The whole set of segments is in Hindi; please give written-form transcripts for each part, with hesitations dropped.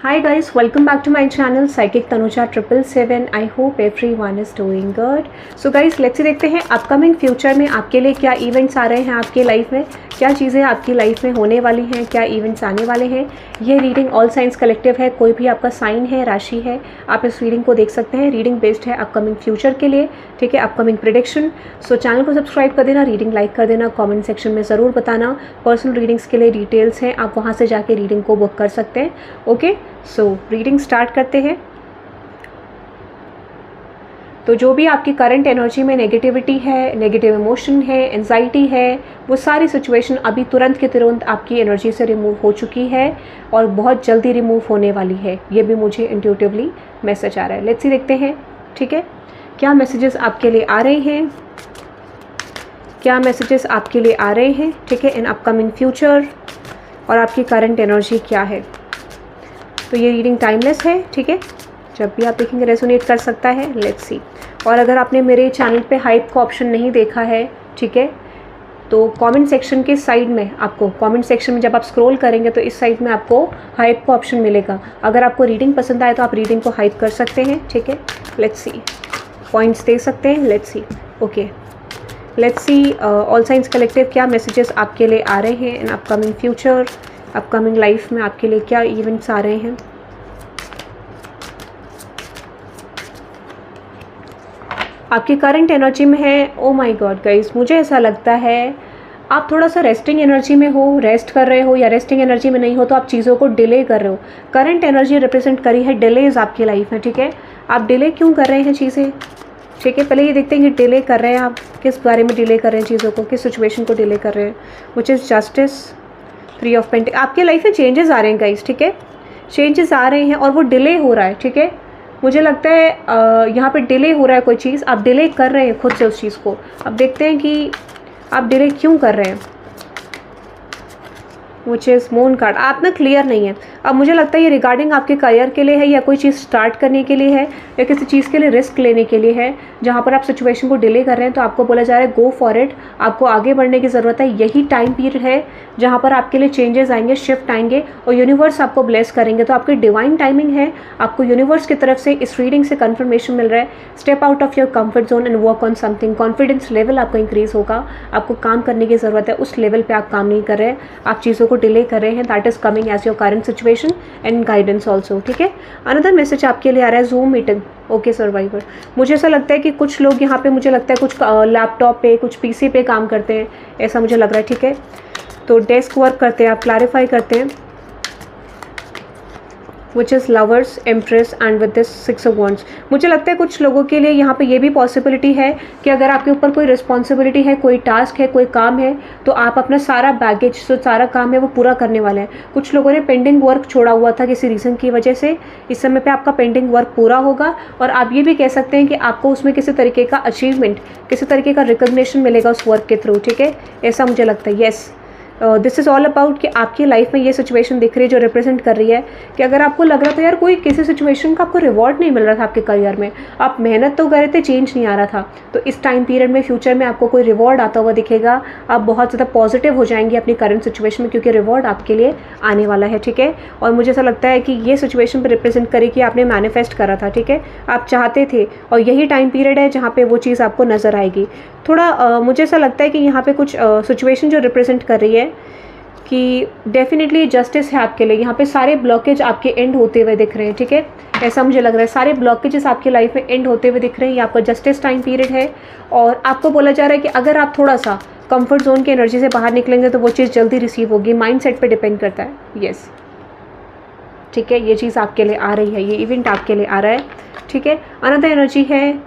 Hi guys, welcome back to my channel Psychic Tanuja 777. I hope everyone is doing good. So guys, let's देखते हैं अपकमिंग फ्यूचर में आपके लिए क्या इवेंट्स आ रहे हैं आपकी लाइफ में, क्या चीज़ें आपकी लाइफ में होने वाली हैं, क्या इवेंट्स आने वाले हैं। ये रीडिंग ऑल साइंस कलेक्टिव है, कोई भी आपका साइन है, राशि है, आप इस रीडिंग को देख सकते हैं। रीडिंग बेस्ड है अपकमिंग फ्यूचर के लिए, ठीक है, अपकमिंग प्रेडिक्शन। सो चैनल को सब्सक्राइब कर देना, रीडिंग लाइक कर देना, कमेंट सेक्शन में ज़रूर बताना। पर्सनल रीडिंग्स के लिए डिटेल्स हैं, आप वहाँ से जाके रीडिंग को बुक कर सकते हैं। ओके, सो रीडिंग स्टार्ट करते हैं। तो जो भी आपकी करंट एनर्जी में नेगेटिविटी है, नेगेटिव इमोशन है, एंजाइटी है, वो सारी सिचुएशन अभी तुरंत के तुरंत आपकी एनर्जी से रिमूव हो चुकी है और बहुत जल्दी रिमूव होने वाली है। ये भी मुझे इंट्यूटिवली मैसेज आ रहा है। लेट्स सी देखते हैं, ठीक है, क्या मैसेजेस आपके लिए आ रहे हैं, क्या मैसेजेस आपके लिए आ रहे हैं, ठीक है, इन अपकमिंग फ्यूचर, और आपकी करंट एनर्जी क्या है। तो ये रीडिंग टाइमलेस है, ठीक है, जब भी आप देखेंगे रेजोनेट कर सकता है। Let's see. और अगर आपने मेरे चैनल पे हाइप का ऑप्शन नहीं देखा है, ठीक है, तो कमेंट सेक्शन के साइड में आपको, कमेंट सेक्शन में जब आप स्क्रॉल करेंगे तो इस साइड में आपको हाइप का ऑप्शन मिलेगा। अगर आपको रीडिंग पसंद आए तो आप रीडिंग को हाइप कर सकते हैं, ठीक है। लेट्स सी, पॉइंट्स दे सकते हैं। Let's see, okay, let's see all science collective क्या मैसेजेस आपके लिए आ रहे हैं in upcoming future, upcoming life में आपके लिए क्या इवेंट्स आ रहे हैं। आपकी करंट एनर्जी में है, ओ माय गॉड गाइस, मुझे ऐसा लगता है आप थोड़ा सा रेस्टिंग एनर्जी में हो, रेस्ट कर रहे हो, या रेस्टिंग एनर्जी में नहीं हो तो आप चीज़ों को डिले कर रहे हो। करंट एनर्जी रिप्रेजेंट करी है डिलेज आपकी लाइफ में, ठीक है। आप डिले क्यों कर रहे हैं चीज़ें, ठीक है। पहले ये देखते हैं कि डिले कर रहे हैं आप किस बारे में डिले कर रहे हैं चीज़ों को, किस सिचुएशन को डिले कर रहे हैं। Which is justice, 3 of pentacle. आपके लाइफ में चेंजेस आ रहे हैं गाइस, ठीक है, चेंजेस आ रहे हैं और वो डिले हो रहा है, ठीक है। मुझे लगता है यहाँ पे डिले हो रहा है कोई चीज़, आप डिले कर रहे हैं खुद से उस चीज़ को। अब देखते हैं कि आप डिले क्यों कर रहे हैं। Which is moon card. आप ना क्लियर नहीं है। अब मुझे लगता है ये रिगार्डिंग आपके करियर के लिए है, या कोई चीज़ स्टार्ट करने के लिए है, या किसी चीज़ के लिए रिस्क लेने के लिए है, जहाँ पर आप सिचुएशन को डिले कर रहे हैं। तो आपको बोला जा रहा है गो फॉर इट, आपको आगे बढ़ने की ज़रूरत है। यही टाइम पीरियड है जहाँ पर आपके लिए चेंजेस आएंगे, शिफ्ट आएंगे और यूनिवर्स आपको ब्लेस करेंगे। तो आपकी डिवाइन टाइमिंग है, आपको यूनिवर्स की तरफ से इस रीडिंग से कन्फर्मेशन मिल रहा है। Step out of your comfort zone and work on something. Confidence level आपको इंक्रीज होगा, आपको काम करने की ज़रूरत है। उस लेवल पर आप काम नहीं कर रहे हैं, आप चीज़ों को डिले कर रहे हैं। That is coming as your current situation and guidance also, ठीक है। अनदर मैसेज आपके लिए आ रहा है जूम मीटिंग, ओके सर्वाइवर। मुझे ऐसा लगता है कि कुछ लोग यहाँ पे, मुझे लगता है कुछ लैपटॉप पे, कुछ पीसी पे काम करते हैं, ऐसा मुझे लग रहा है, ठीक है। तो डेस्क वर्क करते हैं आप, क्लैरिफाई करते हैं। Which is lovers, empress and with this 6 of wands. मुझे लगता है कुछ लोगों के लिए यहाँ पे ये भी पॉसिबिलिटी है कि अगर आपके ऊपर कोई रिस्पॉन्सिबिलिटी है, कोई टास्क है, कोई काम है, तो आप अपना सारा बैगेज, जो सारा काम है वो पूरा करने वाले हैं। कुछ लोगों ने पेंडिंग वर्क छोड़ा हुआ था किसी रीज़न की वजह से, इस समय पे आपका पेंडिंग वर्क पूरा होगा। और आप ये भी कह सकते हैं कि आपको उसमें किसी तरीके का अचीवमेंट, किसी तरीके का रिकग्निशन मिलेगा उस वर्क के थ्रू, ठीक है, ऐसा मुझे लगता है। Yes, this is all about कि आपकी लाइफ में ये सिचुएशन दिख रही है जो रिप्रेजेंट कर रही है कि अगर आपको लग रहा था यार कोई किसी सिचुएशन का आपको रिवॉर्ड नहीं मिल रहा था आपके करियर में, आप मेहनत तो कर रहे थे, चेंज नहीं आ रहा था, तो इस टाइम पीरियड में फ्यूचर में आपको कोई रिवॉर्ड आता हुआ दिखेगा। आप बहुत ज़्यादा पॉजिटिव हो जाएंगे अपनी करंट सिचुएशन में, क्योंकि रिवॉर्ड आपके लिए आने वाला है, ठीक है। और मुझे ऐसा लगता है कि ये सिचुएशन पर रिप्रेजेंट करे कि आपने मैनिफेस्ट करा था, ठीक है, आप चाहते थे, और यही टाइम पीरियड है जहाँ पर वो चीज़ आपको नज़र आएगी। थोड़ा मुझे ऐसा लगता है कि यहाँ पर कुछ सिचुएशन जो रिप्रेजेंट कर रही है कि डेफिनेटली जस्टिस है आपके लिए। यहाँ पे सारे ब्लॉकेज आपके एंड होते हुए दिख रहे हैं, ठीक है, ऐसा मुझे लग रहा है। सारे ब्लॉकेजेस आपकी लाइफ में एंड होते हुए दिख रहे हैं। ये आपका जस्टिस टाइम पीरियड है और आपको बोला जा रहा है कि अगर आप थोड़ा सा कंफर्ट जोन की एनर्जी से बाहर निकलेंगे तो वो चीज़ जल्दी रिसीव होगी। माइंड सेट पर डिपेंड करता है। येस, ठीक है, ये चीज़ आपके लिए आ रही है, ये इवेंट आपके लिए आ रहा है, ठीक है। अनदर एनर्जी है,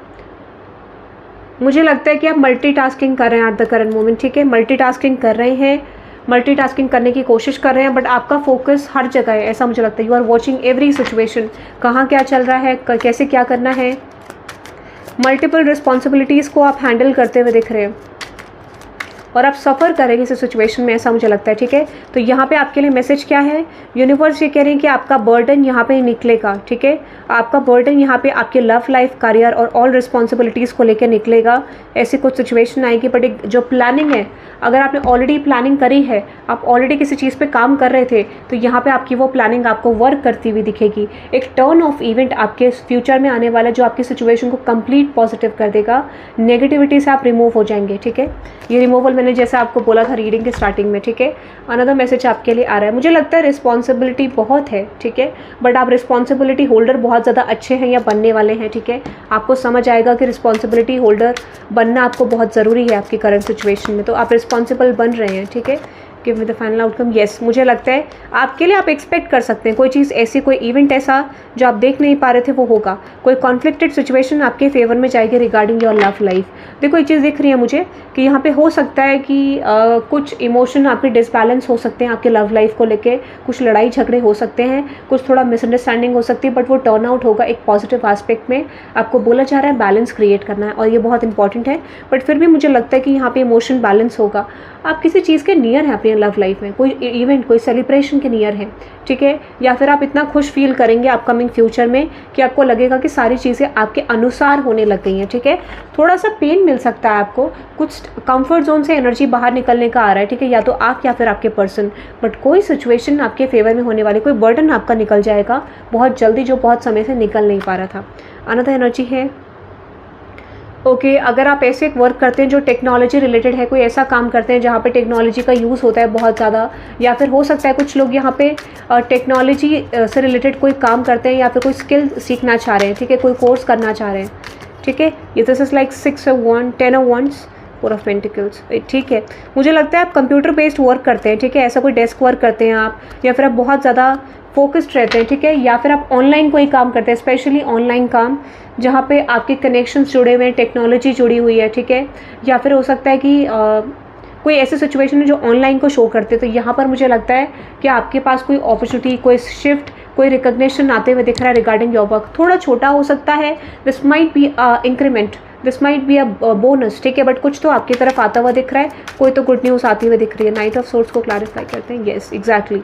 मुझे लगता है कि आप मल्टीटास्किंग कर रहे हैं एट द करंट मोमेंट, ठीक है, मल्टीटास्किंग कर रहे हैं, मल्टीटास्किंग करने की कोशिश कर रहे हैं, बट आपका फोकस हर जगह है, ऐसा मुझे लगता है। You are watching every situation, कहाँ क्या चल रहा है, कैसे क्या करना है। मल्टीपल रिस्पॉन्सिबिलिटीज़ को आप हैंडल करते हुए दिख रहे हैं। और आप सफ़र करेंगे इस सिचुएशन में, ऐसा मुझे लगता है, ठीक है। तो यहाँ पे आपके लिए मैसेज क्या है, यूनिवर्स ये कह रहे हैं कि आपका बर्डन यहाँ पे निकलेगा, ठीक है। आपका बर्डन यहाँ पे आपके लव लाइफ, करियर और ऑल रिस्पॉन्सिबिलिटीज़ को लेकर निकलेगा। ऐसी कुछ सिचुएशन आएगी, बट एक जो प्लानिंग है, अगर आपने ऑलरेडी प्लानिंग करी है, आप ऑलरेडी किसी चीज़ पे काम कर रहे थे, तो यहाँ पे आपकी वो प्लानिंग आपको वर्क करती हुई दिखेगी। एक टर्न ऑफ इवेंट आपके फ्यूचर में आने वाला जो आपकी सिचुएशन को कंप्लीट पॉजिटिव कर देगा। नेगेटिविटी से आप रिमूव हो जाएंगे, ठीक है। ये रिमूवल मैंने जैसा आपको बोला था रीडिंग के स्टार्टिंग में, ठीक है। अनदर मैसेज आपके लिए आ रहा है, मुझे लगता है रिस्पॉन्सिबिलिटी बहुत है, ठीक है, बट आप रिस्पॉन्सिबिलिटी होल्डर बहुत ज़्यादा अच्छे हैं या बनने वाले हैं, ठीक है। आपको समझ आएगा कि रिस्पॉन्सिबिलिटी होल्डर बनना आपको बहुत ज़रूरी है आपकी करंट सिचुएशन में, तो आप रिस्पॉन्सिबल बन रहे हैं, ठीक है। Give me the final outcome. Yes, मुझे लगता है आपके लिए आप एक्सपेक्ट कर सकते हैं कोई चीज़ ऐसी, कोई इवेंट ऐसा जो आप देख नहीं पा रहे थे वो होगा। कोई कॉन्फ्लिक्टेड सिचुएशन आपके फेवर में जाएगी रिगार्डिंग योर लव लाइफ। देखो ये चीज़ दिख रही है मुझे कि यहाँ पे हो सकता है कि कुछ इमोशन आपके डिसबैलेंस हो सकते हैं आपके लव लाइफ को लेके, कुछ लड़ाई झगड़े हो सकते हैं, कुछ थोड़ा मिसअंडरस्टैंडिंग हो सकती है, बट वो टर्न आउट होगा एक पॉजिटिव एस्पेक्ट में। आपको बोला जा रहा है बैलेंस क्रिएट करना है और ये बहुत इंपॉर्टेंट है, बट फिर भी मुझे लगता है कि यहाँ पे इमोशन बैलेंस होगा। आप किसी चीज़ के नियर हैं अपनी लव लाइफ में, कोई इवेंट, कोई सेलिब्रेशन के नियर है, ठीक है, या फिर आप इतना खुश फील करेंगे अपकमिंग फ्यूचर में कि आपको लगेगा कि सारी चीज़ें आपके अनुसार होने लग गई हैं, ठीक है। थोड़ा सा पेन मिल सकता है आपको, कुछ कंफर्ट जोन से एनर्जी बाहर निकलने का आ रहा है, ठीक है, या तो आप या फिर आपके पर्सन, बट कोई सिचुएशन आपके फेवर में होने वाली, कोई बर्डन आपका निकल जाएगा बहुत जल्दी जो बहुत समय से निकल नहीं पा रहा था। अनदर एनर्जी है ओके अगर आप ऐसे वर्क करते हैं जो टेक्नोलॉजी रिलेटेड है, कोई ऐसा काम करते हैं जहाँ पे टेक्नोलॉजी का यूज़ होता है बहुत ज़्यादा, या फिर हो सकता है कुछ लोग यहाँ पे टेक्नोलॉजी से रिलेटेड कोई काम करते हैं या फिर कोई स्किल सीखना चाह रहे हैं, ठीक है, कोई कोर्स करना चाह रहे हैं, ठीक है। ये this is like 6 of Wands, 10 of Wands, 4 of Pentacles, ठीक है। मुझे लगता है आप कंप्यूटर बेस्ड वर्क करते हैं, ठीक है, ऐसा कोई डेस्क वर्क करते हैं आप, या फिर आप बहुत ज़्यादा फोकस्ड रहते हैं, ठीक है, या फिर आप ऑनलाइन कोई काम करते हैं, स्पेशली ऑनलाइन काम जहाँ पे आपके कनेक्शंस जुड़े हुए हैं, टेक्नोलॉजी जुड़ी हुई है, ठीक है, या फिर हो सकता है कि कोई ऐसी सिचुएशन है जो ऑनलाइन को शो करते हैं। तो यहाँ पर मुझे लगता है कि आपके पास कोई अपॉर्चुनिटी, कोई शिफ्ट, कोई रिकग्निशन आते हुए दिख रहा है रिगार्डिंग योर वर्क। थोड़ा छोटा हो सकता है, this might be increment, this might be a bonus, ठीक है, बट कुछ तो आपकी तरफ आता हुआ दिख रहा है, कोई तो गुड न्यूज़ आती हुई दिख रही है। नाइट ऑफ सोर्ड्स को क्लैरिफाई करते हैं। येस एग्जैक्टली,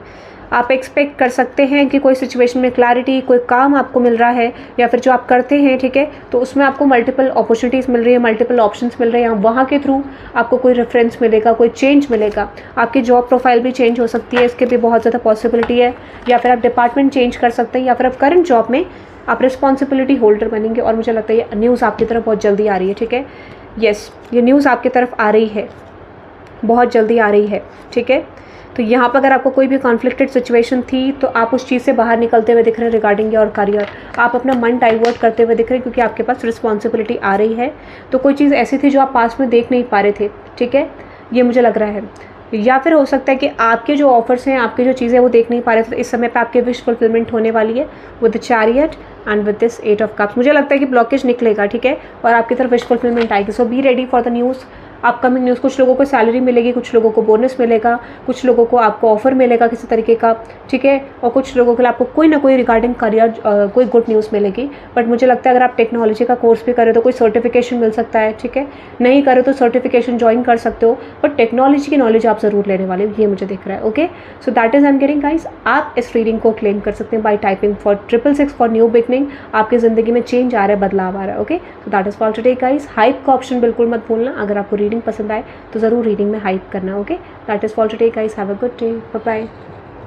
आप एक्सपेक्ट कर सकते हैं कि कोई सिचुएशन में क्लैरिटी, कोई काम आपको मिल रहा है, या फिर जो आप करते हैं, ठीक है, तो उसमें आपको मल्टीपल अपॉर्चुनिटीज़ मिल रही है, मल्टीपल ऑप्शंस मिल रहे हैं, वहाँ के थ्रू आपको कोई रेफरेंस मिलेगा, कोई चेंज मिलेगा। आपकी जॉब प्रोफाइल भी चेंज हो सकती है, इसके भी बहुत ज़्यादा पॉसिबिलिटी है, या फिर आप डिपार्टमेंट चेंज कर सकते हैं, या फिर आप करंट जॉब में आप रिस्पॉन्सिबिलिटी होल्डर बनेंगे। और मुझे लगता है ये न्यूज़ आपकी तरफ बहुत जल्दी आ रही है, ठीक है। येस, ये न्यूज़ आपकी तरफ आ रही है, बहुत जल्दी आ रही है, ठीक है। तो यहाँ पर अगर आपको कोई भी कॉन्फ्लिक्टेड सिचुएशन थी तो आप उस चीज़ से बाहर निकलते हुए दिख रहे हैं रिगार्डिंग योर करियर। आप अपना मन डाइवर्ट करते हुए दिख रहे हैं क्योंकि आपके पास रिस्पॉन्सिबिलिटी आ रही है। तो कोई चीज़ ऐसी थी जो आप पास में देख नहीं पा रहे थे, ठीक है, ये मुझे लग रहा है। या फिर हो सकता है कि आपके जो ऑफर्स हैं, आपकी जो चीज़ें वो देख नहीं पा रहे थे, तो इस समय पे आपके विश फुलफिलमेंट होने वाली है with the chariot and with this 8 of Cups। मुझे लगता है कि ब्लॉकेज निकलेगा, ठीक है, और आपकी तरफ विश फुलफिलमेंट आएगी। So be ready for the news, upcoming news. कुछ लोगों को सैलरी मिलेगी, कुछ लोगों को बोनस मिलेगा, कुछ लोगों को आपको ऑफर मिलेगा किसी तरीके का, ठीक है, और कुछ लोगों के लिए आपको कोई ना कोई रिगार्डिंग करियर कोई गुड न्यूज़ मिलेगी। बट मुझे लगता है अगर आप टेक्नोलॉजी का कोर्स भी करें तो कोई सर्टिफिकेशन मिल सकता है, ठीक है, नहीं करें तो सर्टिफिकेशन ज्वाइन कर सकते हो, बट टेक्नोलॉजी की नॉलेज आप ज़रूर लेने वाले हो, ये मुझे दिख रहा है। Okay, so that is I am getting guys. आप इस रीडिंग को क्लेम कर सकते हैं by typing for 666 for new beginning. आपकी ज़िंदगी में चेंज आ रहा है, बदलाव आ रहा है। Okay, so that is for today guys. Hype का ऑप्शन बिल्कुल मत भूलना, अगर आपको रीडिंग पसंद आए तो ज़रूर रीडिंग में हाइप करना। Okay, that is for today guys. Have a good day, bye bye.